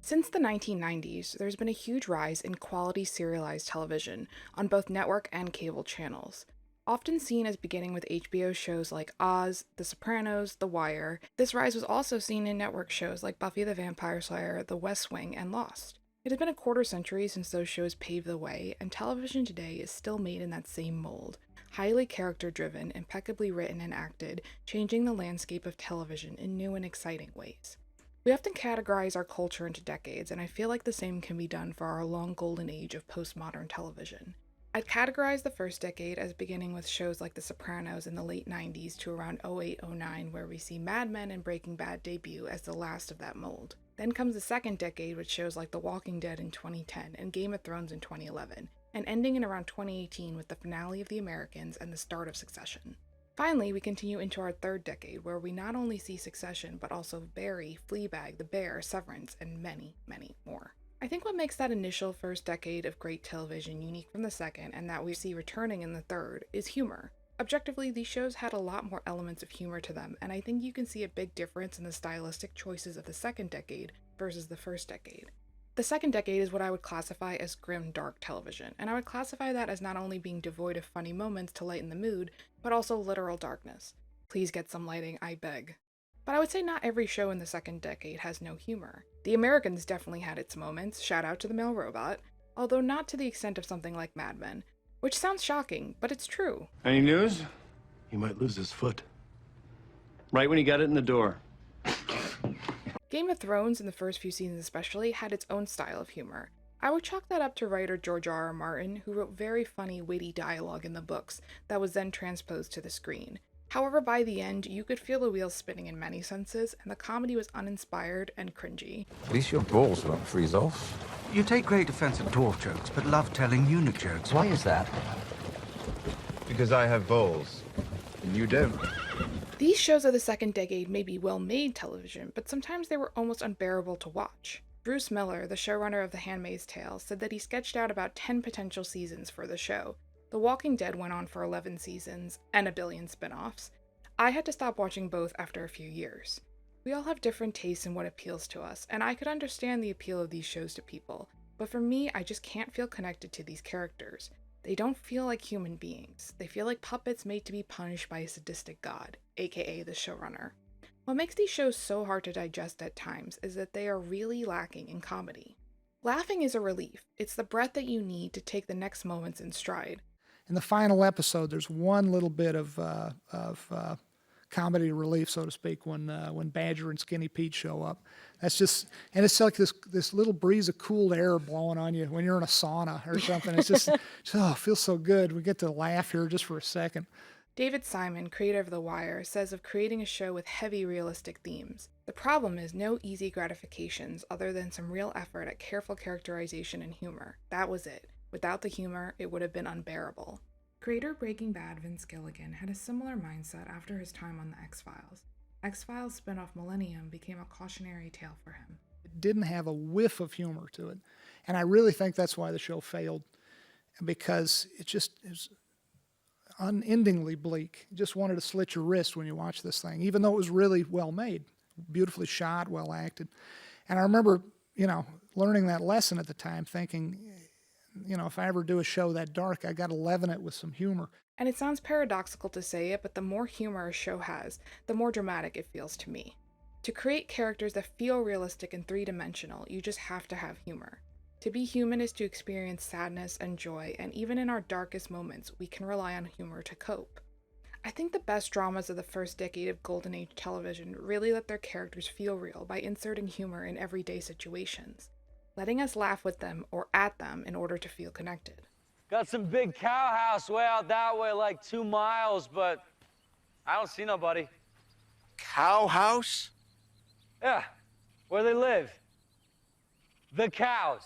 Since the 1990s, there's been a huge rise in quality serialized television on both network and cable channels. Often seen as beginning with HBO shows like Oz, The Sopranos, The Wire, this rise was also seen in network shows like Buffy the Vampire Slayer, The West Wing, and Lost. It has been a quarter century since those shows paved the way, and television today is still made in that same mold. Highly character driven, impeccably written and acted, changing the landscape of television in new and exciting ways. We often categorize our culture into decades, and I feel like the same can be done for our long golden age of postmodern television. I'd categorize the first decade as beginning with shows like The Sopranos in the late 90s to around 08-09, where we see Mad Men and Breaking Bad debut as the last of that mold. Then comes the second decade with shows like The Walking Dead in 2010 and Game of Thrones in 2011, and ending in around 2018 with the finale of The Americans and the start of Succession. Finally, we continue into our third decade, where we not only see Succession, but also Barry, Fleabag, The Bear, Severance, and many, many more. I think what makes that initial first decade of great television unique from the second, and that we see returning in the third, is humor. Objectively, these shows had a lot more elements of humor to them, and I think you can see a big difference in the stylistic choices of the second decade versus the first decade. The second decade is what I would classify as grim, dark television, and I would classify that as not only being devoid of funny moments to lighten the mood, but also literal darkness. Please get some lighting, I beg. But I would say not every show in the second decade has no humor. The Americans definitely had its moments, shout out to the male robot, although not to the extent of something like Mad Men, which sounds shocking, but it's true. Any news? He might lose his foot. Right when he got it in the door. Game of Thrones, in the first few seasons especially, had its own style of humor. I would chalk that up to writer George R.R. Martin, who wrote very funny, witty dialogue in the books that was then transposed to the screen. However, by the end, you could feel the wheels spinning in many senses, and the comedy was uninspired and cringy. At least your balls won't freeze off. You take great offense at dwarf jokes, but love telling eunuch jokes. Why is that? Because I have balls, and you don't. These shows of the second decade may be well-made television, but sometimes they were almost unbearable to watch. Bruce Miller, the showrunner of The Handmaid's Tale, said that he sketched out about 10 potential seasons for the show. The Walking Dead went on for 11 seasons, and a billion spin-offs. I had to stop watching both after a few years. We all have different tastes in what appeals to us, and I could understand the appeal of these shows to people, but for me, I just can't feel connected to these characters. They don't feel like human beings. They feel like puppets made to be punished by a sadistic god, aka the showrunner. What makes these shows so hard to digest at times is that they are really lacking in comedy. Laughing is a relief. It's the breath that you need to take the next moments in stride. In the final episode, there's one little bit of comedy relief, so to speak, when Badger and Skinny Pete show up. That's just, and it's like this little breeze of cool air blowing on you when you're in a sauna or something. It's just oh, it feels so good. We get to laugh here just for a second. David Simon, creator of The Wire, says of creating a show with heavy realistic themes. The problem is no easy gratifications other than some real effort at careful characterization and humor. That was it. Without the humor, it would have been unbearable. Creator Breaking Bad Vince Gilligan had a similar mindset after his time on The X-Files. X-Files spin-off Millennium became a cautionary tale for him. It didn't have a whiff of humor to it. And I really think that's why the show failed, because it was unendingly bleak. You just wanted to slit your wrist when you watched this thing, even though it was really well made, beautifully shot, well acted. And I remember, learning that lesson at the time, thinking, if I ever do a show that dark, I got to leaven it with some humor. And it sounds paradoxical to say it, but the more humor a show has, the more dramatic it feels to me. To create characters that feel realistic and three-dimensional, you just have to have humor. To be human is to experience sadness and joy, and even in our darkest moments, we can rely on humor to cope. I think the best dramas of the first decade of Golden Age television really let their characters feel real by inserting humor in everyday situations, letting us laugh with them or at them in order to feel connected. Got some big cow house way out that way, like 2 miles, but I don't see nobody. Cow house? Yeah, where they live. The cows.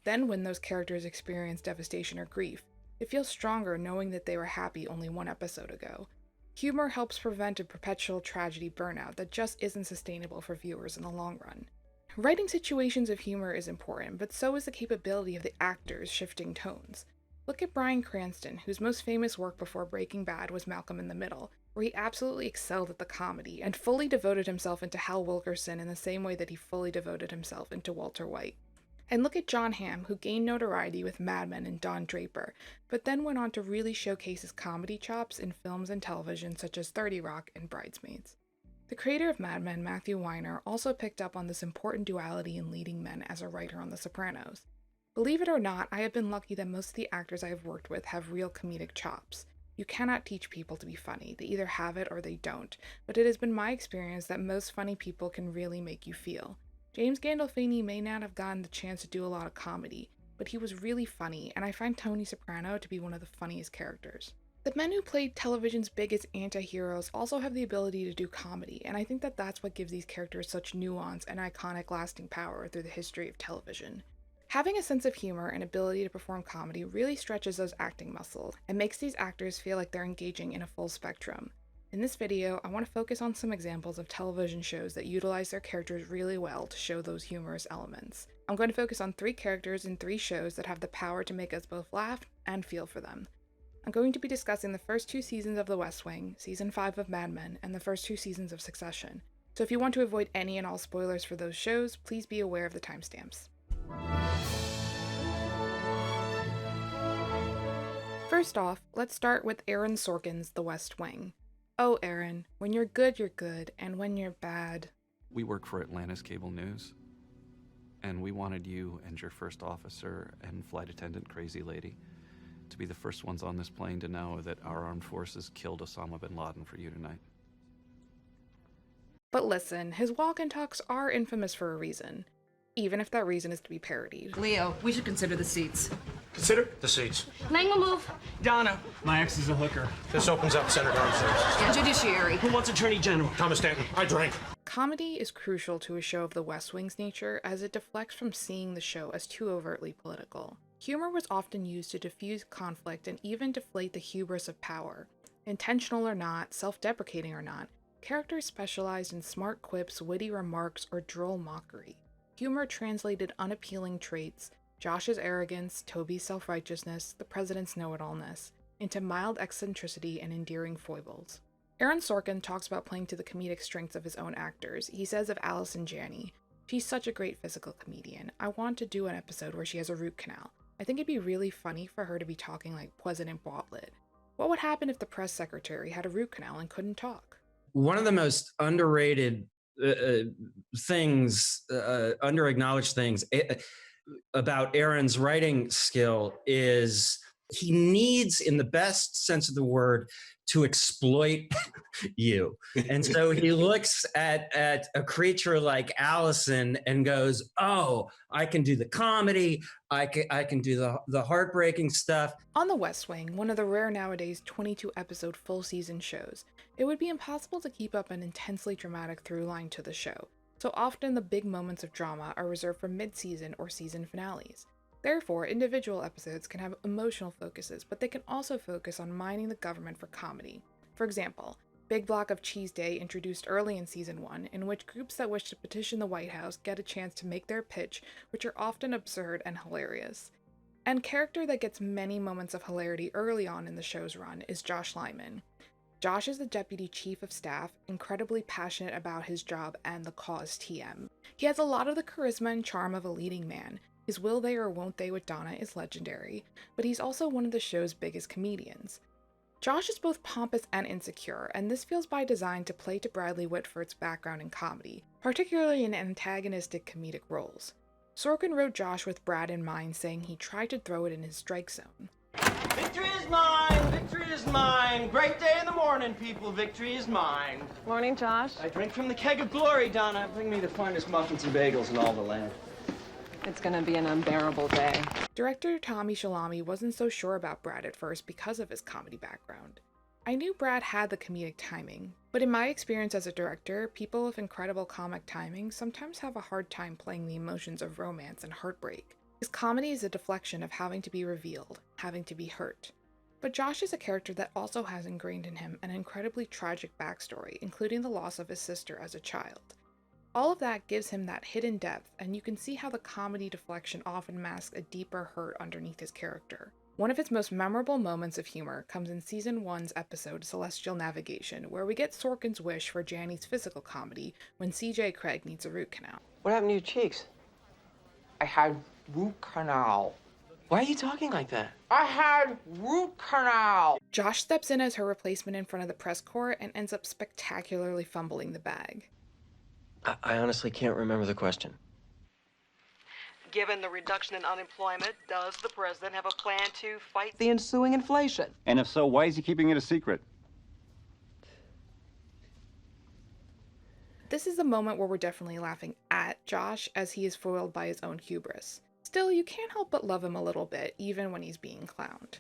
Then when those characters experience devastation or grief, it feels stronger knowing that they were happy only one episode ago. Humor helps prevent a perpetual tragedy burnout that just isn't sustainable for viewers in the long run. Writing situations of humor is important, but so is the capability of the actors shifting tones. Look at Bryan Cranston, whose most famous work before Breaking Bad was Malcolm in the Middle. where he absolutely excelled at the comedy and fully devoted himself into Hal Wilkerson in the same way that he fully devoted himself into Walter White. And look at John Hamm, who gained notoriety with Mad Men and Don Draper, but then went on to really showcase his comedy chops in films and television such as 30 Rock and Bridesmaids. The creator of Mad Men, Matthew Weiner, also picked up on this important duality in leading men as a writer on The Sopranos. Believe it or not, I have been lucky that most of the actors I have worked with have real comedic chops. You cannot teach people to be funny. They either have it or they don't, but it has been my experience that most funny people can really make you feel. James Gandolfini may not have gotten the chance to do a lot of comedy, but he was really funny, and I find Tony Soprano to be one of the funniest characters. The men who played television's biggest anti-heroes also have the ability to do comedy, and I think that that's what gives these characters such nuance and iconic lasting power through the history of television. Having a sense of humor and ability to perform comedy really stretches those acting muscles and makes these actors feel like they're engaging in a full spectrum. In this video, I want to focus on some examples of television shows that utilize their characters really well to show those humorous elements. I'm going to focus on 3 characters in 3 shows that have the power to make us both laugh and feel for them. I'm going to be discussing the first 2 seasons of The West Wing, Season 5 of Mad Men, and the first 2 seasons of Succession. So if you want to avoid any and all spoilers for those shows, please be aware of the timestamps. First off, let's start with Aaron Sorkin's The West Wing. Oh, Aaron, when you're good, and when you're bad... We work for Atlanta's Cable News, and we wanted you and your first officer and flight attendant crazy lady to be the first ones on this plane to know that our armed forces killed Osama bin Laden for you tonight. But listen, his walk and talks are infamous for a reason, even if that reason is to be parodied. Leo, we should consider the seats. Consider the seats. Lang will move. Donna. My ex is a hooker. This opens up Senator Armed Services. And Judiciary. Who wants Attorney General? Thomas Stanton, I drank. Comedy is crucial to a show of the West Wing's nature as it deflects from seeing the show as too overtly political. Humor was often used to diffuse conflict and even deflate the hubris of power. Intentional or not, self-deprecating or not, characters specialized in smart quips, witty remarks, or droll mockery. Humor translated unappealing traits, Josh's arrogance, Toby's self-righteousness, the president's know-it-allness, into mild eccentricity and endearing foibles. Aaron Sorkin talks about playing to the comedic strengths of his own actors. He says of Allison Janney, "She's such a great physical comedian. I want to do an episode where she has a root canal. I think it'd be really funny for her to be talking like President Bartlett. What would happen if the press secretary had a root canal and couldn't talk?" One of the most underrated things, under-acknowledged things about Aaron's writing skill is he needs, in the best sense of the word, to exploit you. And so he looks at a creature like Allison and goes, oh, I can do the comedy, I can do the heartbreaking stuff. On The West Wing, one of the rare nowadays 22-episode full-season shows, it would be impossible to keep up an intensely dramatic through line to the show, so often the big moments of drama are reserved for mid-season or season finales. Therefore, individual episodes can have emotional focuses, but they can also focus on mining the government for comedy. For example, Big Block of Cheese Day introduced early in Season 1, in which groups that wish to petition the White House get a chance to make their pitch, which are often absurd and hilarious. And character that gets many moments of hilarity early on in the show's run is Josh Lyman. Josh is the Deputy Chief of Staff, incredibly passionate about his job and the cause TM. He has a lot of the charisma and charm of a leading man. His will they or won't they with Donna is legendary, but he's also one of the show's biggest comedians. Josh is both pompous and insecure, and this feels by design to play to Bradley Whitford's background in comedy, particularly in antagonistic comedic roles. Sorkin wrote Josh with Brad in mind, saying he tried to throw it in his strike zone. Victory is mine! Victory is mine! Great day in the morning, people. Victory is mine. Morning, Josh. I drink from the keg of glory, Donna. Bring me the finest muffins and bagels in all the land. It's gonna be an unbearable day. Director Tommy Shalami wasn't so sure about Brad at first because of his comedy background. I knew Brad had the comedic timing, but in my experience as a director, people with incredible comic timing sometimes have a hard time playing the emotions of romance and heartbreak. His comedy is a deflection of having to be revealed, having to be hurt. But Josh is a character that also has ingrained in him an incredibly tragic backstory, including the loss of his sister as a child. All of that gives him that hidden depth, and you can see how the comedy deflection often masks a deeper hurt underneath his character. One of its most memorable moments of humor comes in Season 1's episode Celestial Navigation, where we get Sorkin's wish for Janny's physical comedy when CJ Craig needs a root canal. What happened to your cheeks? I had root canal. Why are you talking like that? I had root canal. Josh steps in as her replacement in front of the press corps and ends up spectacularly fumbling the bag. I honestly can't remember the question. Given the reduction in unemployment, does the president have a plan to fight the ensuing inflation? And if so, why is he keeping it a secret? This is the moment where we're definitely laughing at Josh as he is foiled by his own hubris. Still, you can't help but love him a little bit, even when he's being clowned.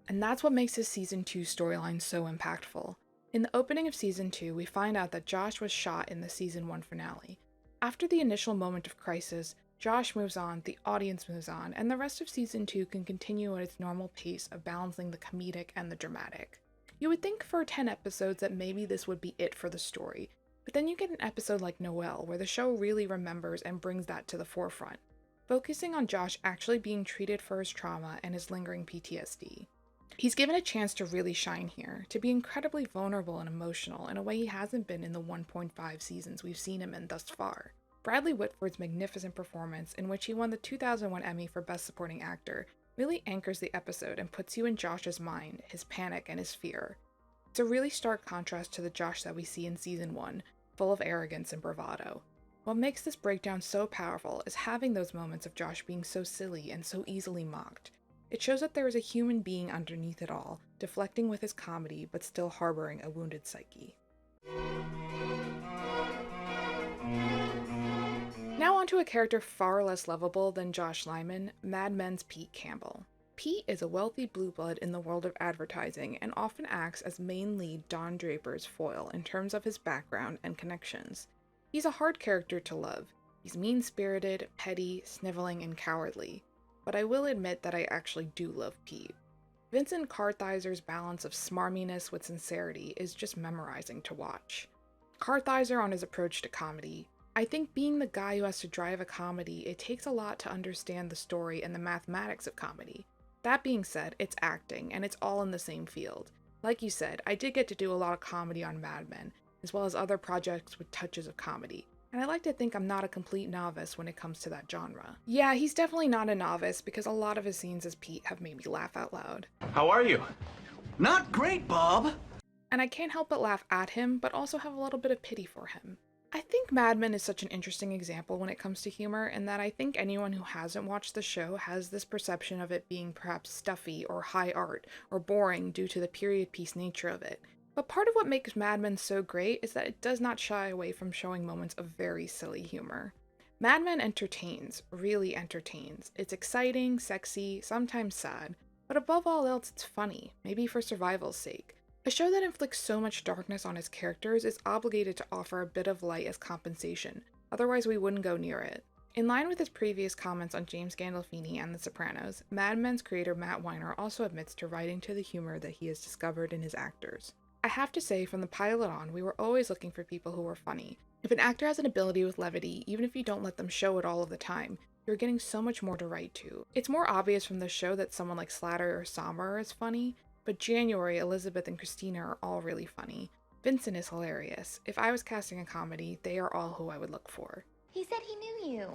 And that's what makes his Season 2 storyline so impactful. In the opening of Season 2, we find out that Josh was shot in the Season 1 finale. After the initial moment of crisis, Josh moves on, the audience moves on, and the rest of Season 2 can continue at its normal pace of balancing the comedic and the dramatic. You would think for 10 episodes that maybe this would be it for the story, but then you get an episode like Noelle, where the show really remembers and brings that to the forefront, focusing on Josh actually being treated for his trauma and his lingering PTSD. He's given a chance to really shine here, to be incredibly vulnerable and emotional in a way he hasn't been in the 1.5 seasons we've seen him in thus far. Bradley Whitford's magnificent performance, in which he won the 2001 Emmy for Best Supporting Actor, really anchors the episode and puts you in Josh's mind, his panic, and his fear. It's a really stark contrast to the Josh that we see in Season 1, full of arrogance and bravado. What makes this breakdown so powerful is having those moments of Josh being so silly and so easily mocked. It shows that there is a human being underneath it all, deflecting with his comedy but still harboring a wounded psyche. Now onto a character far less lovable than Josh Lyman, Mad Men's Pete Campbell. Pete is a wealthy blue blood in the world of advertising and often acts as main lead Don Draper's foil in terms of his background and connections. He's a hard character to love. He's mean-spirited, petty, sniveling, and cowardly. But I will admit that I actually do love Pete. Vincent Kartheiser's balance of smarminess with sincerity is just memorizing to watch. Kartheiser on his approach to comedy. I think being the guy who has to drive a comedy, it takes a lot to understand the story and the mathematics of comedy. That being said, it's acting, and it's all in the same field. Like you said, I did get to do a lot of comedy on Mad Men, as well as other projects with touches of comedy. And I like to think I'm not a complete novice when it comes to that genre. Yeah, he's definitely not a novice because a lot of his scenes as Pete have made me laugh out loud. How are you? Not great, Bob. And I can't help but laugh at him, but also have a little bit of pity for him. I think Mad Men is such an interesting example when it comes to humor, in that I think anyone who hasn't watched the show has this perception of it being perhaps stuffy or high art or boring due to the period piece nature of it. But part of what makes Mad Men so great is that it does not shy away from showing moments of very silly humor. Mad Men entertains, really entertains. It's exciting, sexy, sometimes sad, but above all else it's funny, maybe for survival's sake. A show that inflicts so much darkness on its characters is obligated to offer a bit of light as compensation, otherwise we wouldn't go near it. In line with his previous comments on James Gandolfini and The Sopranos, Mad Men's creator Matt Weiner also admits to writing to the humor that he has discovered in his actors. I have to say, from the pilot on, we were always looking for people who were funny. If an actor has an ability with levity, even if you don't let them show it all of the time, you're getting so much more to write to. It's more obvious from the show that someone like Slatter or Sommer is funny, but January, Elizabeth, and Christina are all really funny. Vincent is hilarious. If I was casting a comedy, they are all who I would look for. He said he knew you.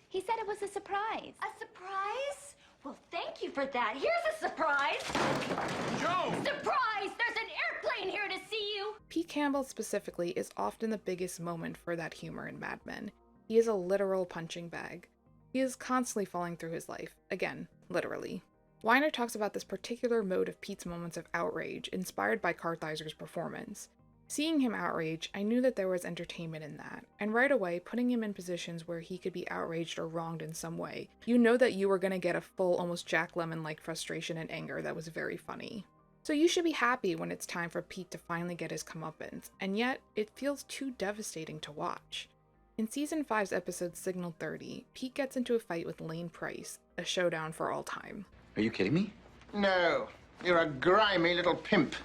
He said it was a surprise. A surprise? Well, thank you for that. Here's a surprise. Joe! Surprise! There's an airplane here to see you! Pete Campbell specifically is often the biggest moment for that humor in Mad Men. He is a literal punching bag. He is constantly falling through his life. Again, literally. Weiner talks about this particular mode of Pete's moments of outrage, inspired by Kartheiser's performance. Seeing him outrage, I knew that there was entertainment in that, and right away, putting him in positions where he could be outraged or wronged in some way, you know that you were going to get a full, almost Jack Lemmon-like frustration and anger that was very funny. So you should be happy when it's time for Pete to finally get his comeuppance, and yet, it feels too devastating to watch. In Season 5's episode Signal 30, Pete gets into a fight with Lane Price, a showdown for all time. Are you kidding me? No, you're a grimy little pimp.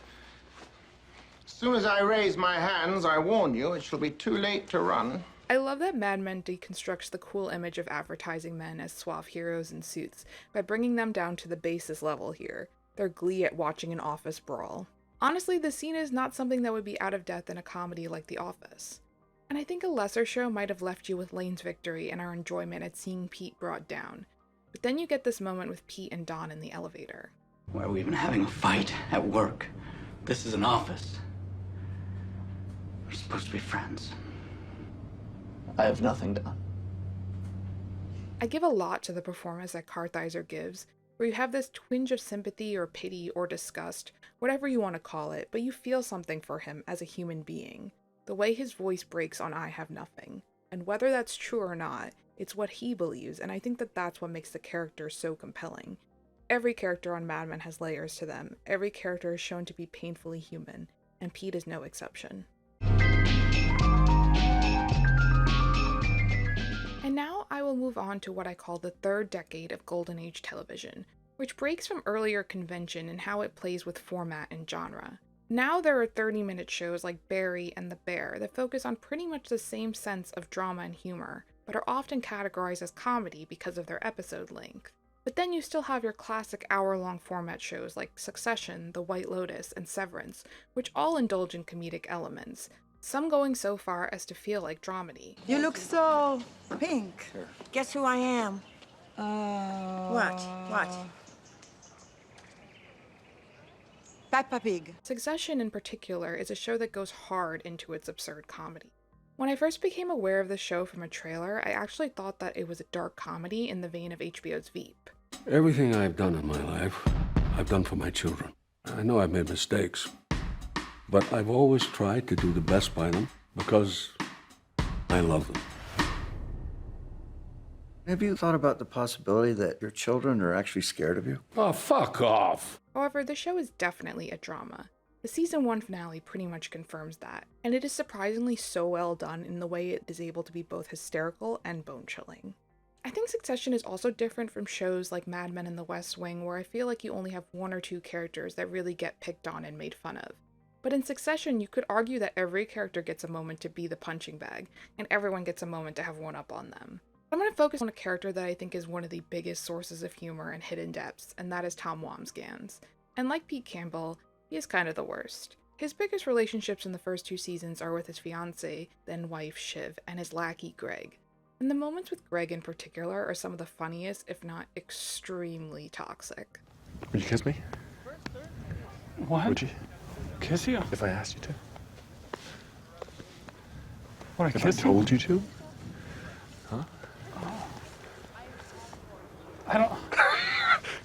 As soon as I raise my hands, I warn you, it shall be too late to run. I love that Mad Men deconstructs the cool image of advertising men as suave heroes in suits by bringing them down to the basis level here, their glee at watching an office brawl. Honestly, the scene is not something that would be out of depth in a comedy like The Office. And I think a lesser show might have left you with Lane's victory and our enjoyment at seeing Pete brought down. But then you get this moment with Pete and Don in the elevator. Why are we even having a fight at work? This is an office. We're supposed to be friends. I have nothing done. I give a lot to the performance that Kartheiser gives, where you have this twinge of sympathy or pity or disgust, whatever you want to call it, but you feel something for him as a human being. The way his voice breaks on I have nothing. And whether that's true or not, it's what he believes, and I think that that's what makes the character so compelling. Every character on Mad Men has layers to them. Every character is shown to be painfully human, and Pete is no exception. And now I will move on to what I call the third decade of Golden Age television, which breaks from earlier convention in how it plays with format and genre. Now there are 30-minute shows like Barry and The Bear that focus on pretty much the same sense of drama and humor, but are often categorized as comedy because of their episode length. But then you still have your classic hour-long format shows like Succession, The White Lotus, and Severance, which all indulge in comedic elements, some going so far as to feel like dramedy. You look so pink. Sure. Guess who I am? What? Peppa Pig. Succession in particular is a show that goes hard into its absurd comedy. When I first became aware of the show from a trailer, I actually thought that it was a dark comedy in the vein of HBO's Veep. Everything I've done in my life, I've done for my children. I know I've made mistakes, but I've always tried to do the best by them because I love them. Have you thought about the possibility that your children are actually scared of you? Oh, fuck off! However, the show is definitely a drama. The season 1 finale pretty much confirms that, and it is surprisingly so well done in the way it is able to be both hysterical and bone-chilling. I think Succession is also different from shows like Mad Men and The West Wing, where I feel like you only have one or two characters that really get picked on and made fun of. But in Succession, you could argue that every character gets a moment to be the punching bag, and everyone gets a moment to have one up on them. I'm going to focus on a character that I think is one of the biggest sources of humor and hidden depths, and that is Tom Wambsgans. And like Pete Campbell, he is kind of the worst. His biggest relationships in the first 2 seasons are with his fiancée, then wife Shiv, and his lackey Greg. And the moments with Greg in particular are some of the funniest, if not extremely toxic. Would you kiss me? What? Would you? Kiss you? If I asked you to? What, I If I kiss you? told you to? Huh? Oh. I don't...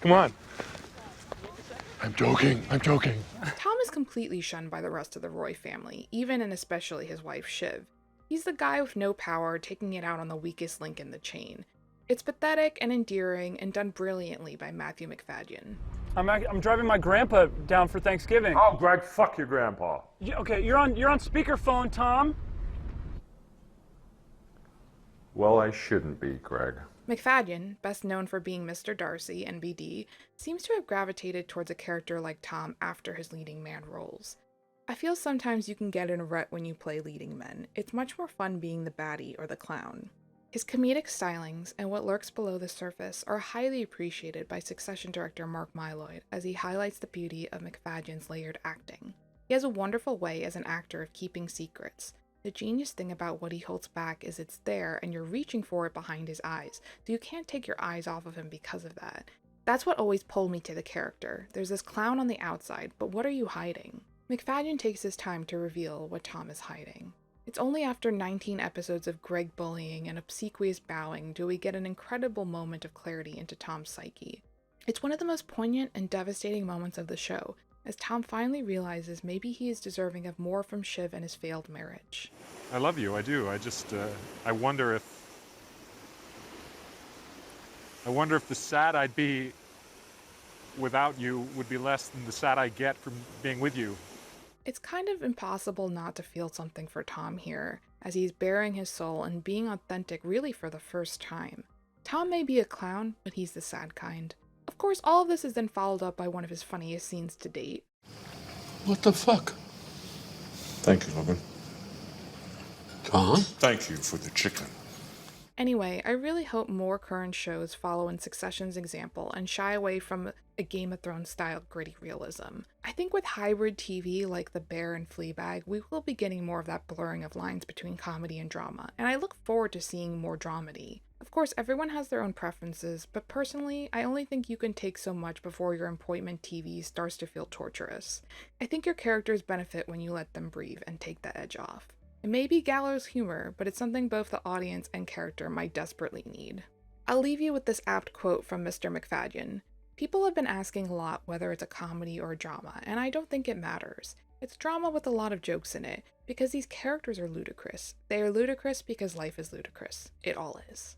Come on. I'm joking. I'm joking. Tom is completely shunned by the rest of the Roy family, even and especially his wife Shiv. He's the guy with no power taking it out on the weakest link in the chain. It's pathetic and endearing and done brilliantly by Matthew Macfadyen. I'm driving my grandpa down for Thanksgiving. Oh, Greg, fuck your grandpa. Okay, you're on speakerphone, Tom. Well, I shouldn't be, Greg. Macfadyen, best known for being Mr. Darcy and BD, seems to have gravitated towards a character like Tom after his leading man roles. I feel sometimes you can get in a rut when you play leading men. It's much more fun being the baddie or the clown. His comedic stylings and what lurks below the surface are highly appreciated by Succession director Mark Mylod as he highlights the beauty of Macfadyen's layered acting. He has a wonderful way as an actor of keeping secrets. The genius thing about what he holds back is it's there and you're reaching for it behind his eyes, so you can't take your eyes off of him because of that. That's what always pulled me to the character. There's this clown on the outside, but what are you hiding? Macfadyen takes his time to reveal what Tom is hiding. It's only after 19 episodes of Greg bullying and obsequious bowing do we get an incredible moment of clarity into Tom's psyche. It's one of the most poignant and devastating moments of the show, as Tom finally realizes maybe he is deserving of more from Shiv and his failed marriage. I love you, I do. I just, I wonder if the sad I'd be without you would be less than the sad I get from being with you. It's kind of impossible not to feel something for Tom here, as he's bearing his soul and being authentic really for the first time. Tom may be a clown, but he's the sad kind. Of course, all of this is then followed up by one of his funniest scenes to date. What the fuck? Thank you, Logan. Gone? Thank you for the chicken. Anyway, I really hope more current shows follow in Succession's example and shy away from a Game of Thrones style gritty realism. I think with hybrid TV like The Bear and Fleabag, we will be getting more of that blurring of lines between comedy and drama, and I look forward to seeing more dramedy. Of course, everyone has their own preferences, but personally, I only think you can take so much before your appointment TV starts to feel torturous. I think your characters benefit when you let them breathe and take the edge off. It may be gallows humor, but it's something both the audience and character might desperately need. I'll leave you with this apt quote from Mr. McFadden. People have been asking a lot whether it's a comedy or a drama, and I don't think it matters. It's drama with a lot of jokes in it, because these characters are ludicrous. They are ludicrous because life is ludicrous. It all is.